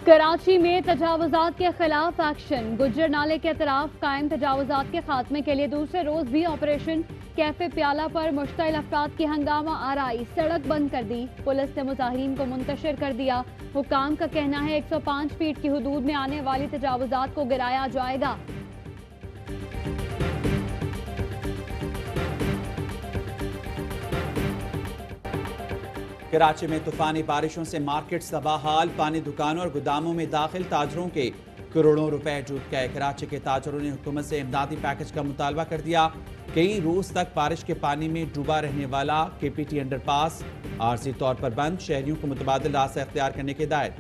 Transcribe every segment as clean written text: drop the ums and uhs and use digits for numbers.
कराची में तजावुजात के खिलाफ एक्शन। गुज्जर नाले के अतराफ कायम तजावुजात के खात्मे के लिए दूसरे रोज भी ऑपरेशन। कैफे प्याला पर मुश्तइल अफराद की हंगामा आराई, सड़क बंद कर दी। पुलिस ने मुजाहिरीन को मुंतशिर कर दिया। हुक्काम का कहना है 105 फीट की हुदूद में आने वाली तजावुजात को गिराया जाएगा। कराची में तूफानी बारिशों से मार्केट्स तबाहाल, पानी दुकानों और गोदामों में दाखिल ताजरों के करोड़ों रुपए डूब गए। कराची के ताजरों ने हुकूमत से इमदादी पैकेज का मुतालबा कर दिया। कई रोज तक बारिश के पानी में डूबा रहने वाला केपीटी अंडरपास आरजी तौर पर बंद, शहरियों को मुतबादिल रास्ता इख्तियार करने की हिदायत।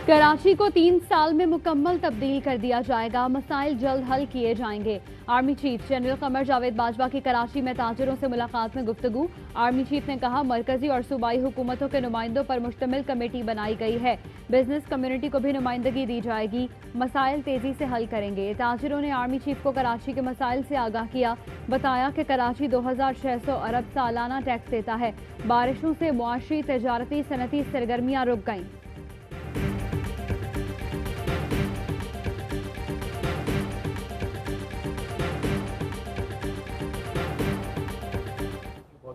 कराची को 3 साल में मुकम्मल तब्दील कर दिया जाएगा, मसाइल जल्द हल किए जाएंगे। Army chief general Qamar Javed Bajwa की कराची में ताजिरों से मुलाकात में गुफ्तगू। आर्मी चीफ ने कहा मरकजी और सूबाई हुकूमतों के नुमाइंदों पर मुश्तमिल कमेटी बनाई गई है, बिजनेस कम्युनिटी को भी नुमाइंदगी दी जाएगी, मसाइल तेजी से हल करेंगे। ताजिरों ने आर्मी चीफ को कराची के मसाइल से आगाह किया, बताया कि कराची 2600 अरब सालाना टैक्स देता है। बारिशों से मुआशी, तजारती, सनती सरगर्मियां रुक गईं।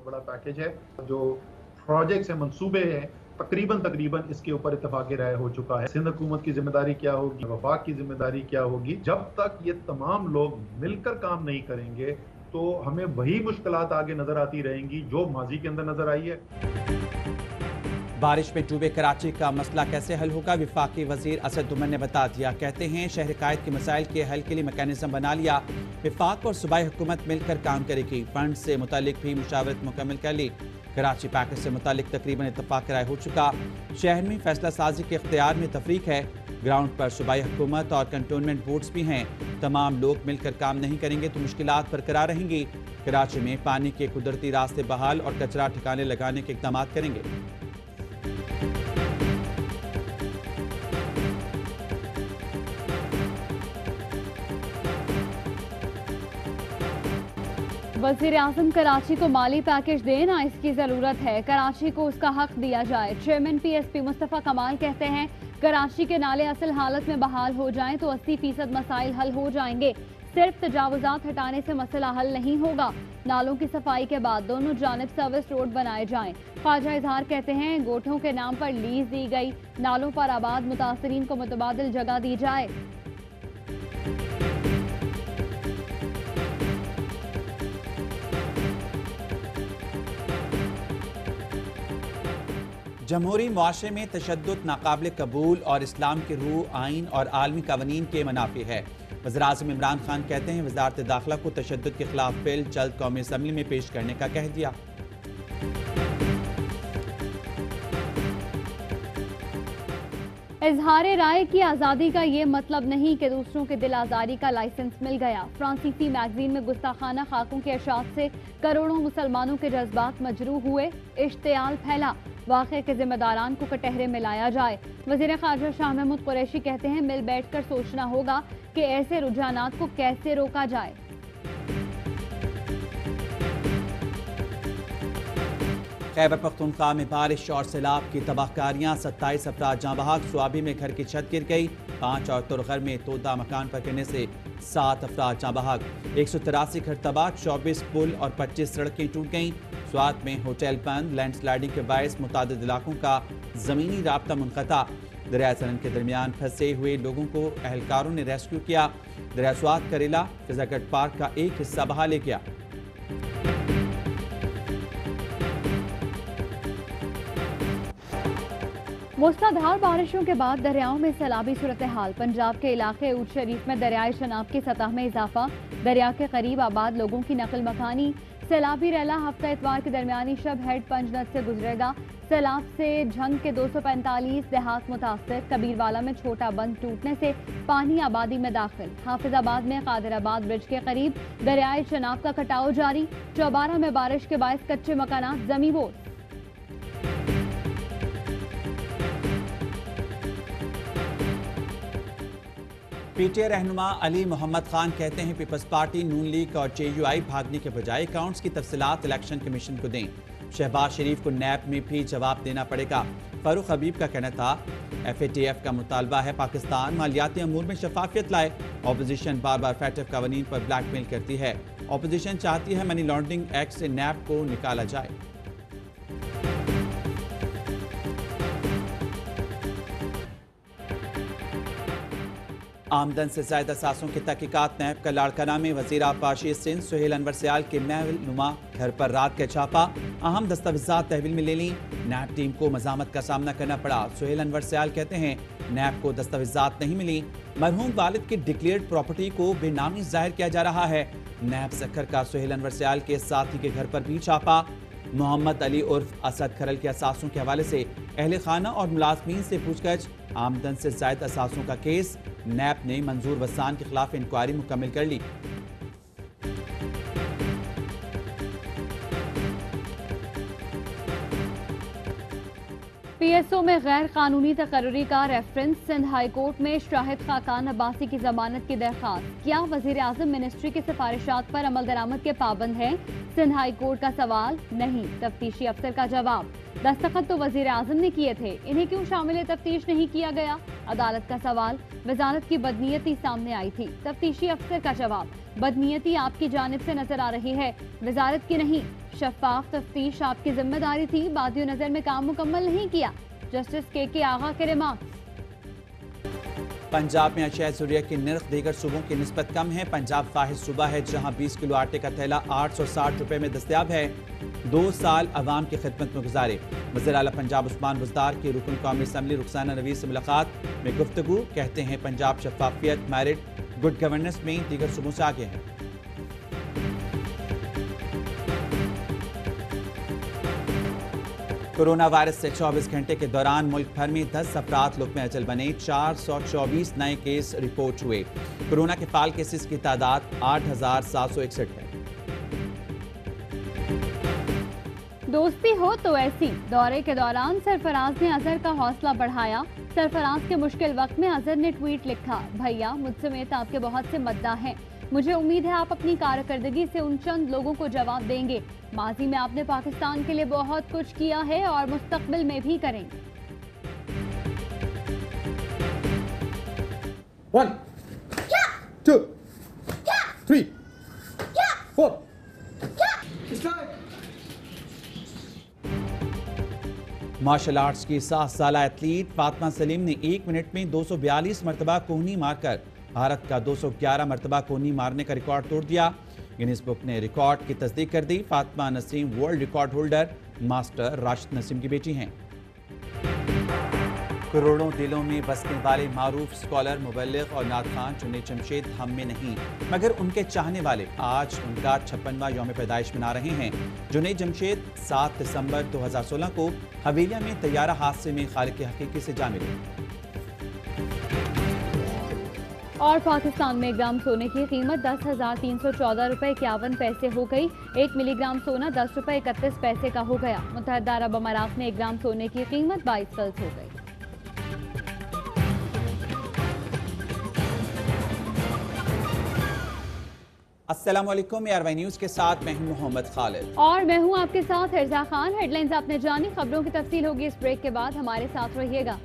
बड़ा पैकेज है, जो प्रोजेक्ट्स है, मंसूबे हैं, तकरीबन इसके ऊपर इत्तेफाक राय हो चुका है। सिंध हुकूमत की जिम्मेदारी क्या होगी, वफाक की जिम्मेदारी क्या होगी। जब तक ये तमाम लोग मिलकर काम नहीं करेंगे तो हमें वही मुश्किलात आगे नजर आती रहेंगी जो माजी के अंदर नजर आई है। बारिश में डूबे कराची का मसला कैसे हल होगा, विफाकी वजीर असद उमर ने बता दिया। कहते हैं शहर कायद के मसाइल के हल के लिए मैकेनिज्म बना लिया, विफाक और सूबाई हुकूमत मिलकर काम करेगी। फंड से मुतालिक भी मुशावरत मुकम्मल कर ली। कराची पैकेज से मुतालिक तकरीबन इत्तफाक राय हो चुका। शहर में फैसला साजी के इख्तियार में तफरीक है। ग्राउंड पर सूबाई हुकूमत और कंटोनमेंट बोर्ड्स भी हैं। तमाम लोग मिलकर काम नहीं करेंगे तो मुश्किलात बरकरार रहेंगी। कराची में पानी के कुदरती रास्ते बहाल और कचरा ठिकाने लगाने के इक़दाम करेंगे। वज़ीर आज़म कराची को माली पैकेज दें, ना इसकी जरूरत है, कराची को उसका हक दिया जाए। चेयरमैन PSP मुस्तफ़ा कमाल कहते हैं कराची के नाले असल हालत में बहाल हो जाएं तो 80% मसाइल हल हो जाएंगे। सिर्फ तजावुजात हटाने से मसला हल नहीं होगा। नालों की सफाई के बाद दोनों जानिब सर्विस रोड बनाए जाएं। ख्वाजा इजहार कहते हैं गोठों के नाम पर लीज दी गई, नालों पर आबाद मुतासरीन को मुतबादिल जगह दी जाए। जमहूरी मुआशरे में तशद्दुद नाकाबिल कबूल और इस्लाम की रूह आइन और आलमी कवानीन के मुनाफी है। वज़ीर-ए-आज़म इमरान खान कहते हैं वज़ारत दाखिला को तशद्दुद के खिलाफ बिल जल्द कौमी असम्बली में पेश करने का कह दिया। इजहार राय की आज़ादी का ये मतलब नहीं कि दूसरों के दिल आज़ारी का लाइसेंस मिल गया। फ्रांसीसी मैगजीन में गुस्ताखाना खाकों के अशात से करोड़ों मुसलमानों के जज्बात मजरूह हुए, इश्तियाल फैला। वाक़े के जिम्मेदारान को कटहरे में लाया जाए। वज़ीर ख़ारजा शाह महमूद कुरैशी कहते हैं मिल बैठकर सोचना होगा कि ऐसे रुझानात को कैसे रोका जाए। खैबर पख्तूनख्वा में बारिश और सैलाब की तबाहकारियां, 27 अफराद जाँ बहक। स्वाबी में घर की छत गिर गई। 5 और तुरगर में तोदा मकान पर गिरने से 7 अफराद जाँ बहक। 183 घर तबाह, 24 पुल और 25 सड़कें टूट गईं। स्वात में होटल बंद, लैंडस्लाइडिंग के बायस मुतादिद इलाकों का ज़मीनी राब्ता मुनक़ता। दरिया सनन के दरमियान फंसे हुए लोगों को एहलकारों ने रेस्क्यू किया। दरिया स्वात करेला फिजागढ़ पार्क का एक हिस्सा बहा ले गया। मूसलाधार बारिशों के बाद दरियाओं में सैलाबी सूरत हाल। पंजाब के इलाके ऊट शरीफ में दरियाए शनाब की सतह में इजाफा, दरिया के करीब आबाद लोगों की नकल मकानी। सैलाबी रैला हफ्ता इतवार की दरमियानी शब हेड पंजनद से गुजरेगा। सैलाब से झंग के 245 देहात मुतासर। कबीरवाला में छोटा बंद टूटने से पानी आबादी में दाखिल। हाफिजाबाद में कादिराबाद ब्रिज के करीब दरियाए शनाब का कटाव जारी। चौबारा में बारिश के बायस कच्चे मकानात जमीबोर। पीटीआई रहनुमा अली मोहम्मद खान कहते हैं पीपल्स पार्टी, नून लीग और जेयूआई भागने के बजाय अकाउंट्स की तफसीलात इलेक्शन कमीशन को दें। शहबाज शरीफ को नैब में भी जवाब देना पड़ेगा। फारूक हबीब का कहना था एफएटीएफ का मुतालबा है पाकिस्तान मालियाती अमूर में शफाफियत लाए। ऑपोजिशन बार बार फैटफ कवानीन पर ब्लैकमेल करती है। ऑपोजिशन चाहती है मनी लॉन्ड्रिंग एक्ट से नैब को निकाला जाए। आमदन से ज्यादा सासों की तहकीकात। नैब का लाड़काना में वजीर आबपाशी सिंध सुहेल अनवर सयाल के महल नुमा घर पर रात का छापा। अहम दस्तावेजात तहवील में ले ली। नैब टीम को मजामत का सामना करना पड़ा। सुहेल अनवर सयाल कहते हैं नैब को दस्तावेजात नहीं मिली। मरहूम वालिद की डिक्लेयर्ड प्रॉपर्टी को बेनामी जाहिर किया जा रहा है। नैब सक्खर का सुहेल अनवर सयाल के साथी के घर पर भी छापा। मोहम्मद अली उर्फ असद खरल के असासों के हवाले से अहले खाना और मुलाजमीन से पूछताछ। आमदन से ज्यादा असासों का केस। नैब ने मंजूर वसान के खिलाफ इंक्वायरी मुकम्मल कर ली। पीएसओ में गैर कानूनी तकर्री का रेफरेंस। सिंध हाई कोर्ट में शाहिद खाकान अब्बासी की जमानत की दरखास्त। क्या वजीर आजम मिनिस्ट्री की सिफारिशात पर अमल दरामद के पाबंद हैं? सिंध हाई कोर्ट का सवाल। नहीं, तफ्तीशी अफसर का जवाब। दस्तखत तो वजीर आजम ने किए थे, इन्हें क्यों शामिल तफ्तीश नहीं किया गया? अदालत का सवाल। वजारत की बदनीयती सामने आई थी, तफ्तीशी अफसर का जवाब। बदनीयती आपकी जानिब से नजर आ रही है, वजारत की नहीं। शफाफ तफ्तीश आपकी जिम्मेदारी थी, बादियो नजर में काम मुकम्मल नहीं किया। जस्टिस के आगा के रिमार्क्स। पंजाब में अशिया ज़रूरिया की निर्ख दीगर सूबों की निस्बत कम है। पंजाब वाहिद सूबा है जहां 20 किलो आटे का थैला 860 रुपए में दस्तयाब है। 2 साल अवाम की खिदमत में गुजारे। वज़ीर आला पंजाब उस्मान बुज़दार की रुकन कौमी असम्बली रुखसाना नवीस से मुलाकात में गुफ्तगू। कहते हैं पंजाब शफाफियत, मेरिट, गुड गवर्नेंस में दीगर सूबों से आगे है। कोरोना वायरस से 24 घंटे के दौरान मुल्क भर में 10 अफराद लुक़्मे अजल बने। 424 नए केस रिपोर्ट हुए। कोरोना के फाल केसेस की तादाद 8761 है। दोस्ती हो तो ऐसी। दौरे के दौरान सरफराज ने अजहर का हौसला बढ़ाया। सरफराज के मुश्किल वक्त में अजहर ने ट्वीट लिखा, भैया मुझ समेत आपके बहुत से मद्दा हैं। मुझे उम्मीद है आप अपनी कारकर्दगी से उन चंद लोगों को जवाब देंगे। माजी में आपने पाकिस्तान के लिए बहुत कुछ किया है और मुस्तकबिल में भी करेंगे। 1 2 3 4 मार्शल आर्ट्स की 7 साला एथलीट फातिमा सलीम ने 1 मिनट में 242 मरतबा कोहनी मारकर भारत का 211 मरतबा कोहनी मारने का रिकॉर्ड तोड़ दिया। गिनीज बुक ने रिकॉर्ड की तस्दीक कर दी। Fatima Naseem world record holder master Rashid Naseem की बेटी हैं। करोड़ों दिलों में बसने वाले मारूफ स्कॉलर, मुबल्लिग और नात खान जुनैद जमशेद हम में नहीं मगर उनके चाहने वाले आज उनका 56वां यौम पैदाइश मना रहे हैं। जुनैद जमशेद 7 दिसंबर 2016 को हवेलिया में तैयारा हादसे में खालिक हकीकी से जा मिले। और पाकिस्तान में 1 ग्राम सोने की कीमत 10,314 रुपए 51 पैसे हो गई। 1 मिलीग्राम सोना 10 रुपए 31 पैसे का हो गया। मुत्तहदा अरब अमारात में 1 ग्राम सोने की कीमत 22 फल्स हो गई। अस्सलाम वालेकुम, ARY न्यूज़ के साथ मैं हूं मोहम्मद खालिद और मैं हूं आपके साथ हिरजा खान। हेडलाइंस आपने जानी, खबरों की तफसील होगी इस ब्रेक के बाद, हमारे साथ रहिएगा।